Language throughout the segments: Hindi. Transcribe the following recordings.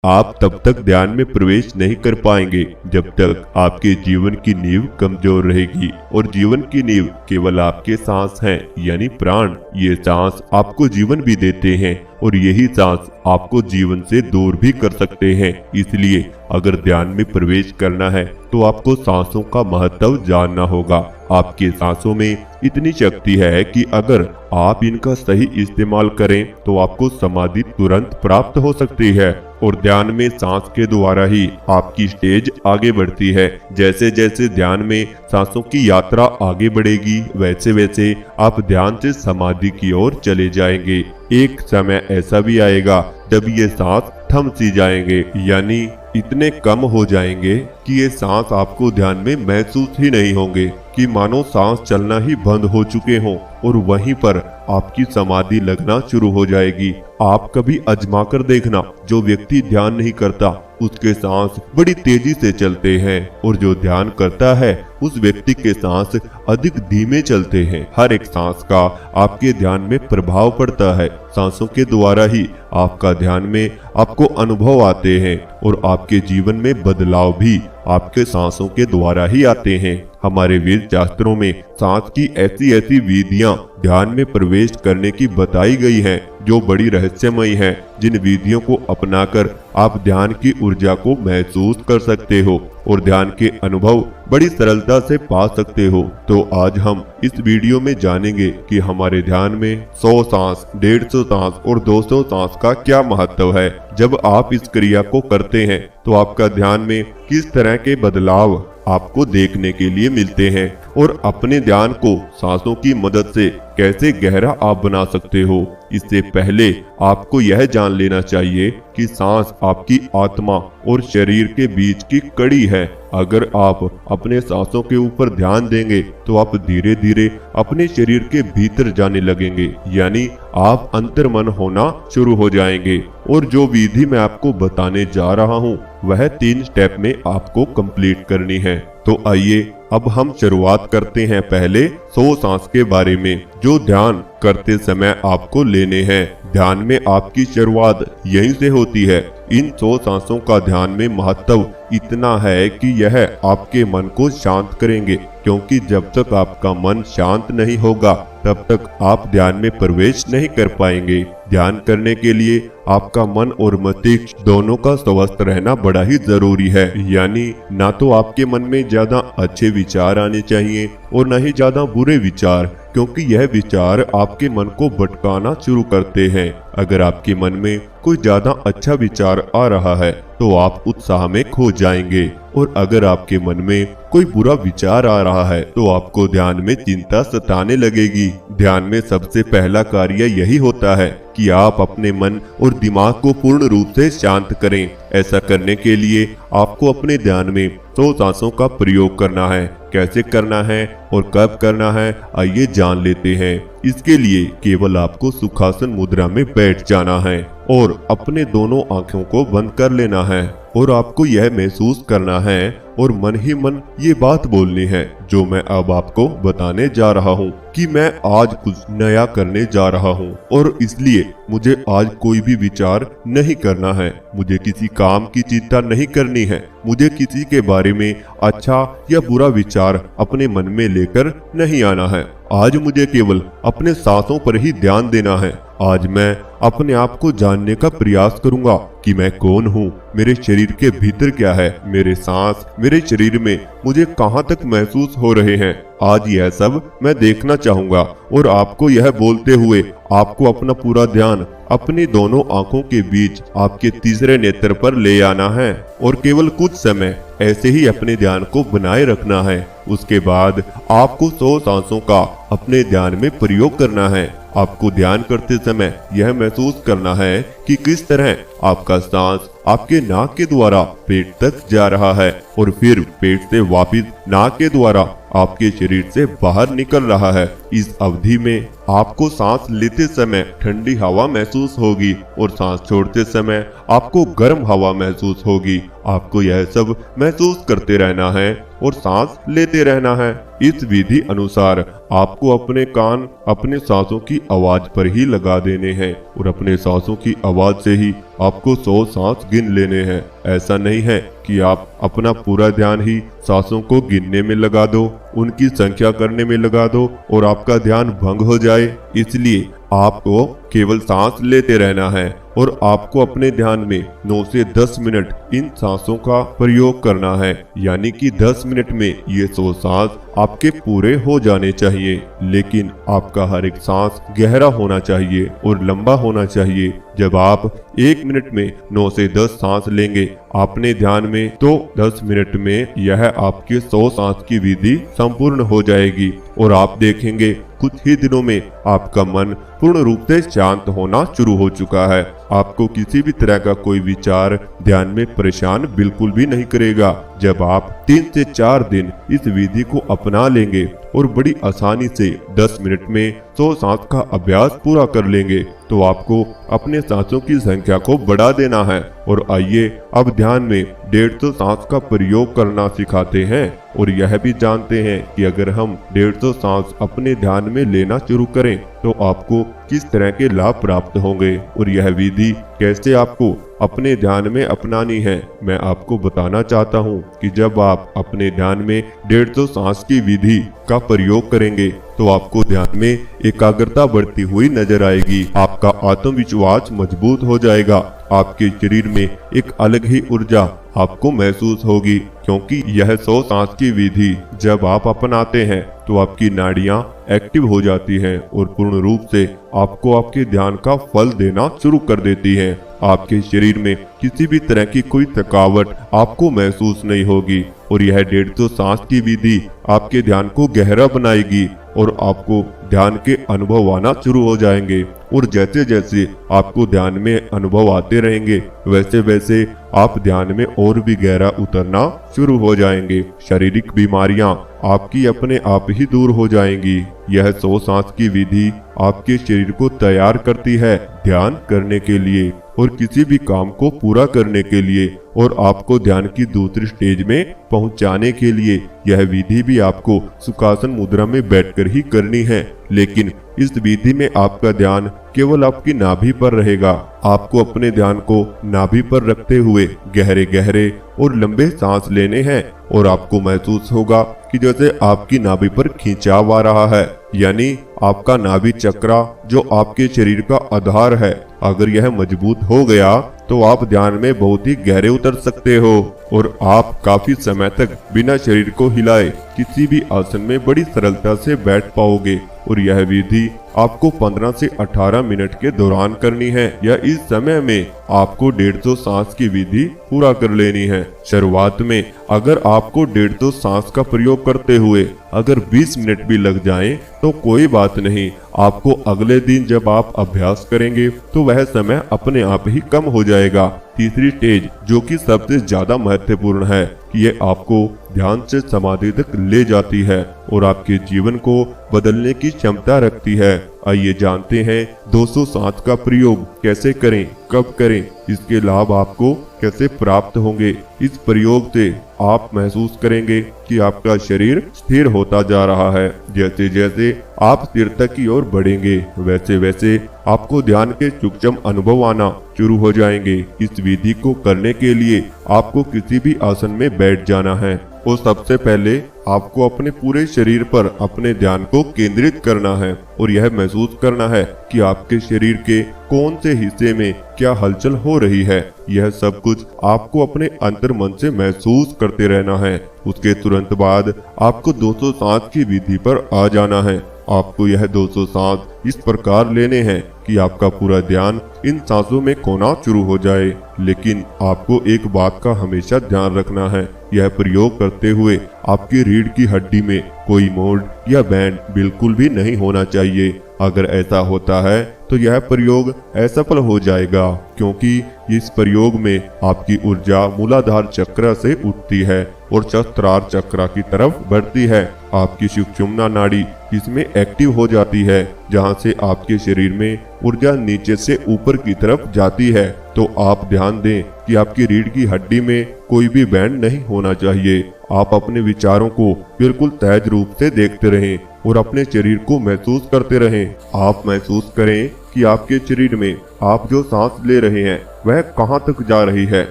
आप तब तक ध्यान में प्रवेश नहीं कर पाएंगे जब तक आपके जीवन की नींव कमजोर रहेगी। और जीवन की नींव केवल आपके सांस हैं, यानी प्राण। ये सांस आपको जीवन भी देते हैं और यही सांस आपको जीवन से दूर भी कर सकते हैं। इसलिए अगर ध्यान में प्रवेश करना है तो आपको सांसों का महत्व जानना होगा। आपके सांसों में इतनी शक्ति है कि अगर आप इनका सही इस्तेमाल करें तो आपको समाधि तुरंत प्राप्त हो सकती है। और ध्यान में सांस के द्वारा ही आपकी स्टेज आगे बढ़ती है। जैसे जैसे ध्यान में सांसों की यात्रा आगे बढ़ेगी वैसे वैसे आप ध्यान से समाधि की ओर चले जाएंगे। एक समय ऐसा भी आएगा जब ये सांस थम सी जाएंगे, यानी इतने कम हो जाएंगे कि ये सांस आपको ध्यान में महसूस ही नहीं होंगे, कि मानो सांस चलना ही बंद हो चुके हों। और वहीं पर आपकी समाधि लगना शुरू हो जाएगी। आप कभी आजमा कर देखना, जो व्यक्ति ध्यान नहीं करता उसके सांस बड़ी तेजी से चलते हैं और जो ध्यान करता है उस व्यक्ति के सांस अधिक धीमे चलते हैं। हर एक सांस का आपके ध्यान में प्रभाव पड़ता है। सांसों के द्वारा ही आपका ध्यान में आपको अनुभव आते हैं और आपके जीवन में बदलाव भी आपके सांसों के द्वारा ही आते हैं। हमारे वेद शास्त्रों में सांस की ऐसी ऐसी विधियां ध्यान में प्रवेश करने की बताई गई हैं जो बड़ी रहस्यमयी हैं, जिन विधियों को अपनाकर आप ध्यान की ऊर्जा को महसूस कर सकते हो और ध्यान के अनुभव बड़ी सरलता से पा सकते हो। तो आज हम इस वीडियो में जानेंगे कि हमारे ध्यान में 100 सांस, 150 सांस और 200 सांस का क्या महत्व है। जब आप इस क्रिया को करते हैं तो आपका ध्यान में किस तरह के बदलाव आपको देखने के लिए मिलते हैं और अपने ध्यान को सांसों की मदद से कैसे गहरा आप बना सकते हो। इससे पहले आपको यह जान लेना चाहिए कि सांस आपकी आत्मा और शरीर के बीच की कड़ी है। अगर आप अपने सांसों के ऊपर ध्यान देंगे तो आप धीरे धीरे अपने शरीर के भीतर जाने लगेंगे, यानी आप अंतर्मन होना शुरू हो जाएंगे। और जो विधि मैं आपको बताने जा रहा हूँ वह 3 स्टेप में आपको कंप्लीट करनी है। तो आइए अब हम शुरुआत करते हैं पहले 100 सांस के बारे में, जो ध्यान करते समय आपको लेने हैं। ध्यान में आपकी शुरुआत यहीं से होती है। इन 100 सांसों का ध्यान में महत्व इतना है कि यह आपके मन को शांत करेंगे, क्योंकि जब तक आपका मन शांत नहीं होगा तब तक आप ध्यान में प्रवेश नहीं कर पाएंगे। ध्यान करने के लिए आपका मन और मस्तिष्क दोनों का स्वस्थ रहना बड़ा ही जरूरी है। यानी ना तो आपके मन में ज्यादा अच्छे विचार आने चाहिए और न ही ज्यादा बुरे विचार, क्योंकि यह विचार आपके मन को भटकाना शुरू करते हैं। अगर आपके मन में कोई ज्यादा अच्छा विचार आ रहा है तो आप उत्साह में खो जाएंगे, और अगर आपके मन में कोई बुरा विचार आ रहा है तो आपको ध्यान में चिंता सताने लगेगी। ध्यान में सबसे पहला कार्य यही होता है कि आप अपने मन और दिमाग को पूर्ण रूप से शांत करें। ऐसा करने के लिए आपको अपने ध्यान में 100 सांसों का प्रयोग करना है। कैसे करना है और कब करना है आइए जान लेते हैं। इसके लिए केवल आपको सुखासन मुद्रा में बैठ जाना है और अपने दोनों आंखों को बंद कर लेना है और आपको यह महसूस करना है और मन ही मन ये बात बोलनी है जो मैं अब आपको बताने जा रहा हूँ, कि मैं आज कुछ नया करने जा रहा हूँ और इसलिए मुझे आज कोई भी विचार नहीं करना है। मुझे किसी काम की चिंता नहीं करनी है। मुझे किसी के बारे में अच्छा या बुरा विचार अपने मन में लेकर नहीं आना है। आज मुझे केवल अपने सांसों पर ही ध्यान देना है। आज मैं अपने आप को जानने का प्रयास करूंगा कि मैं कौन हूँ, मेरे शरीर के भीतर क्या है, मेरे सांस मेरे शरीर में मुझे कहाँ तक महसूस हो रहे हैं। आज यह सब मैं देखना चाहूंगा और आपको यह बोलते हुए आपको अपना पूरा ध्यान अपनी दोनों आंखों के बीच आपके तीसरे नेत्र पर ले आना है और केवल कुछ समय ऐसे ही अपने ध्यान को बनाए रखना है। उसके बाद आपको 100 सांसों का अपने ध्यान में प्रयोग करना है। आपको ध्यान करते समय यह महसूस करना है कि किस तरह आपका सांस आपके नाक के द्वारा पेट तक जा रहा है और फिर पेट से वापस नाक के द्वारा आपके शरीर से बाहर निकल रहा है। इस अवधि में आपको सांस लेते समय ठंडी हवा महसूस होगी और सांस छोड़ते समय आपको गर्म हवा महसूस होगी। आपको यह सब महसूस करते रहना है और सांस लेते रहना है। इस विधि अनुसार आपको अपने कान अपने सांसों की आवाज पर ही लगा देने हैं और अपने सांसों की आवाज से ही आपको 100 सांस गिन लेने हैं। ऐसा नहीं है कि आप अपना पूरा ध्यान ही सांसों को गिनने में लगा दो, उनकी संख्या करने में लगा दो और आपका ध्यान भंग हो जाए। इसलिए आपको केवल सांस लेते रहना है और आपको अपने ध्यान में 9 से 10 मिनट इन सांसों का प्रयोग करना है। यानी कि 10 मिनट में ये 100 सांस आपके पूरे हो जाने चाहिए। लेकिन आपका हर एक सांस गहरा होना चाहिए और लंबा होना चाहिए। जब आप 1 मिनट में 9 से 10 सांस लेंगे अपने ध्यान में, तो 10 मिनट में यह आपकी 100 सांस की विधि संपूर्ण हो जाएगी और आप देखेंगे कुछ ही दिनों में आपका मन पूर्ण रूप से शांत होना शुरू हो चुका है। आपको किसी भी तरह का कोई विचार ध्यान में परेशान बिल्कुल भी नहीं करेगा। जब आप 3 से 4 दिन इस विधि को अपना लेंगे और बड़ी आसानी से 10 मिनट में 100 सांस का अभ्यास पूरा कर लेंगे, तो आपको अपने सांसों की संख्या को बढ़ा देना है। और आइए अब ध्यान में 150 सांस का प्रयोग करना सिखाते हैं और यह भी जानते हैं कि अगर हम 150 सांस अपने ध्यान में लेना शुरू करें तो आपको किस तरह के लाभ प्राप्त होंगे और यह विधि कैसे आपको अपने ध्यान में अपनानी है। मैं आपको बताना चाहता हूं कि जब आप अपने ध्यान में 150 सांस की विधि का प्रयोग करेंगे तो आपको ध्यान में एकाग्रता बढ़ती हुई नजर आएगी। आपका आत्मविश्वास मजबूत हो जाएगा। आपके शरीर में एक अलग ही ऊर्जा आपको महसूस होगी, क्योंकि यह 100 सांस की विधि जब आप अपनाते हैं तो आपकी नाड़ियां एक्टिव हो जाती हैं और पूर्ण रूप से आपको आपके ध्यान का फल देना शुरू कर देती हैं। आपके शरीर में किसी भी तरह की कोई थकावट आपको महसूस नहीं होगी और यह 150 सांस की विधि आपके ध्यान को गहरा बनाएगी और आपको ध्यान के अनुभव आना शुरू हो जाएंगे। और जैसे जैसे आपको ध्यान में अनुभव आते रहेंगे वैसे वैसे आप ध्यान में और भी गहरा उतरना शुरू हो जाएंगे। शारीरिक बीमारियां आपकी अपने आप ही दूर हो जाएंगी। यह 100 सांस की विधि आपके शरीर को तैयार करती है ध्यान करने के लिए और किसी भी काम को पूरा करने के लिए और आपको ध्यान की दूसरी स्टेज में पहुंचाने के लिए। यह विधि भी आपको सुखासन मुद्रा में बैठकर ही करनी है, लेकिन इस विधि में आपका ध्यान केवल आपकी नाभि पर रहेगा। आपको अपने ध्यान को नाभि पर रखते हुए गहरे गहरे और लंबे सांस लेने हैं और आपको महसूस होगा कि जैसे आपकी नाभि पर खिंचाव आ रहा है, यानी आपका नाभि चक्र जो आपके शरीर का आधार है, अगर यह मजबूत हो गया तो आप ध्यान में बहुत ही गहरे उतर सकते हो और आप काफी समय तक बिना शरीर को हिलाए किसी भी आसन में बड़ी सरलता से बैठ पाओगे। और यह विधि आपको 15 से 18 मिनट के दौरान करनी है या इस समय में आपको 150 सांस की विधि पूरा कर लेनी है। शुरुआत में अगर आपको 150 सांस का प्रयोग करते हुए अगर 20 मिनट भी लग जाएं तो कोई बात नहीं। आपको अगले दिन जब आप अभ्यास करेंगे तो वह समय अपने आप ही कम हो जाएगा। तीसरी स्टेज जो कि सबसे ज्यादा महत्वपूर्ण है, ये आपको ध्यान से समाधि तक ले जाती है और आपके जीवन को बदलने की क्षमता रखती है। आइए जानते हैं 200 सांस का प्रयोग कैसे करें, कब करें, इसके लाभ आपको कैसे प्राप्त होंगे। इस प्रयोग से आप महसूस करेंगे कि आपका शरीर स्थिर होता जा रहा है। जैसे जैसे आप स्थिरता की ओर बढ़ेंगे वैसे वैसे आपको ध्यान के सूक्ष्म अनुभव आना शुरू हो जाएंगे। इस विधि को करने के लिए आपको किसी भी आसन में बैठ जाना है और सबसे पहले आपको अपने पूरे शरीर पर अपने ध्यान को केंद्रित करना है और यह महसूस करना है कि आपके शरीर के कौन से हिस्से में क्या हलचल हो रही है। यह सब कुछ आपको अपने अंतर मन से महसूस करते रहना है। उसके तुरंत बाद आपको 200 सांस की विधि पर आ जाना है। आपको यह 200 सांस इस प्रकार लेने हैं कि आपका पूरा ध्यान इन सांसों में खोना शुरू हो जाए। लेकिन आपको एक बात का हमेशा ध्यान रखना है, यह प्रयोग करते हुए आपकी रीढ़ की हड्डी में कोई मोड़ या बैंड बिल्कुल भी नहीं होना चाहिए। अगर ऐसा होता है तो यह प्रयोग असफल हो जाएगा, क्योंकि इस प्रयोग में आपकी ऊर्जा मूलाधार चक्र से उठती है और सहस्त्रार चक्र की तरफ बढ़ती है। आपकी सुषुम्ना नाड़ी इसमें एक्टिव हो जाती है, जहां से आपके शरीर में ऊर्जा नीचे से ऊपर की तरफ जाती है। तो आप ध्यान दें कि आपकी रीढ़ की हड्डी में कोई भी बैंड नहीं होना चाहिए। आप अपने विचारों को बिल्कुल सहज रूप से देखते रहें। और अपने शरीर को महसूस करते रहें। आप महसूस करें कि आपके शरीर में आप जो सांस ले रहे हैं वह कहां तक जा रही है।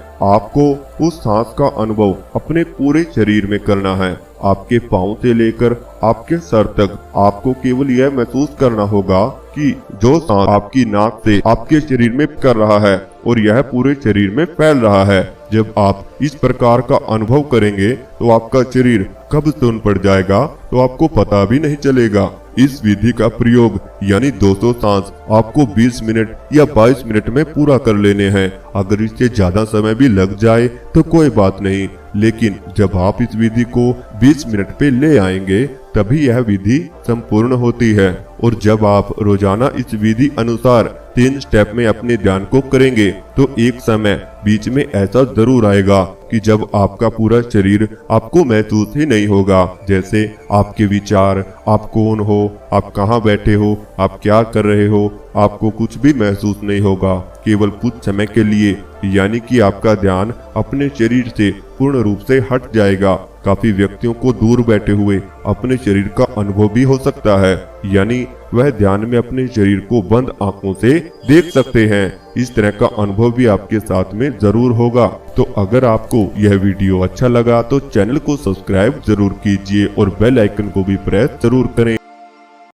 आपको उस सांस का अनुभव अपने पूरे शरीर में करना है। आपके पांव से लेकर आपके सर तक आपको केवल यह महसूस करना होगा कि जो सांस आपकी नाक से आपके शरीर में कर रहा है और यह पूरे शरीर में फैल रहा है। जब आप इस प्रकार का अनुभव करेंगे तो आपका शरीर कब सुन पड़ जाएगा तो आपको पता भी नहीं चलेगा। इस विधि का प्रयोग यानी 200 सांस आपको 20 मिनट या 22 मिनट में पूरा कर लेने हैं। अगर इससे ज्यादा समय भी लग जाए तो कोई बात नहीं, लेकिन जब आप इस विधि को 20 मिनट पे ले आएंगे तभी यह विधि संपूर्ण होती है। और जब आप रोजाना इस विधि अनुसार 3 स्टेप में अपने ध्यान को करेंगे तो एक समय बीच में ऐसा जरूर आएगा कि जब आपका पूरा शरीर आपको महसूस ही नहीं होगा। जैसे आपके विचार, आप कौन हो, आप कहाँ बैठे हो, आप क्या कर रहे हो, आपको कुछ भी महसूस नहीं होगा। केवल कुछ समय के लिए यानी कि आपका ध्यान अपने शरीर से पूर्ण रूप से हट जाएगा। काफी व्यक्तियों को दूर बैठे हुए अपने शरीर का अनुभव भी हो सकता है, यानी वह ध्यान में अपने शरीर को बंद आंखों से देख सकते हैं। इस तरह का अनुभव भी आपके साथ में जरूर होगा। तो अगर आपको यह वीडियो अच्छा लगा तो चैनल को सब्सक्राइब जरूर कीजिए और बेल आइकन को भी प्रेस जरूर करें।